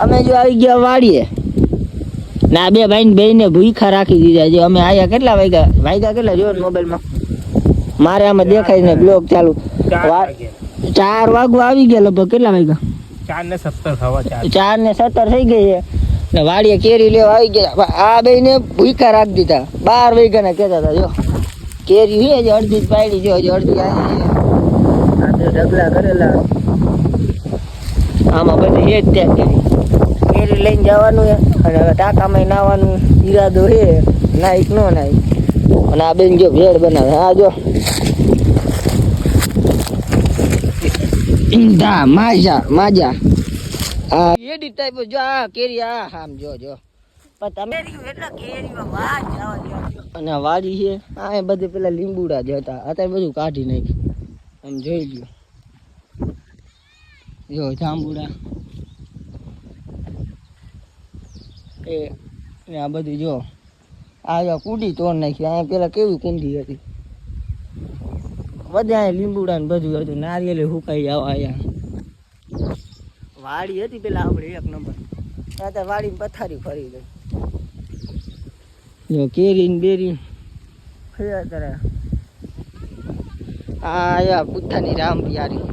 અમે જો આવી ગયા વાડીએ ના બે ભાઈ ને ભૂખા રાખી દીધા છે. અમે આયા કેટલા વાગ્યા કેટલા જોયો મોબાઈલમાં મારે આમાં દેખાય ને બ્લોગ ચાલુ 4 વાગવા આવી ગયા લગભગ. કેટલા વાગ્યા 4:17 થઈ ગઈ છે ને વાડીએ કેરી લેવા આવી ગયા. આ બે ને ભૂખા રાખી દીધા 12 વાગ્યા ના કહેતા હતા. જો કેરી છે જે અડધી પાડી જો અડધી આવી છે ઢગલા કરેલા આમાં બધી છે જ ત્યાં કેરી લઈને જવાનું છે અને હવે ટાંકામાં નાવાનું ઈરાદો છે. નાઈક નો નાઈક અને આ બેન જો ભેળ બનાવે. આ જો ઈંધા માજા આ એડી ટાઈપ જો આ કેરી આ આમ જો પણ તમે એટલા કેરીમાં વાત જવા દો. અને વાડી છે આ બધે પેલા લીંબુડા જ હતા અત્યારે બધું કાઢી નાખ્યું. આમ જોઈ લ્યો જો જાંબુડા એ આ બધું જો આ કુંડી તોડ નાખી. અહીંયા પેલા કેવી કુંડી હતી બધે અહીંયા લીંબુડા ને બધું હતું. નારિયેલે હુકાઈ આવા અહીંયા વાડી હતી પેલા આપણે 1 નંબર. અત્યારે વાડી પથારી ફરી ગઈ. જો કેરી ને બેરી ફર્યા કરે. આ પુથાની રામ પિયારી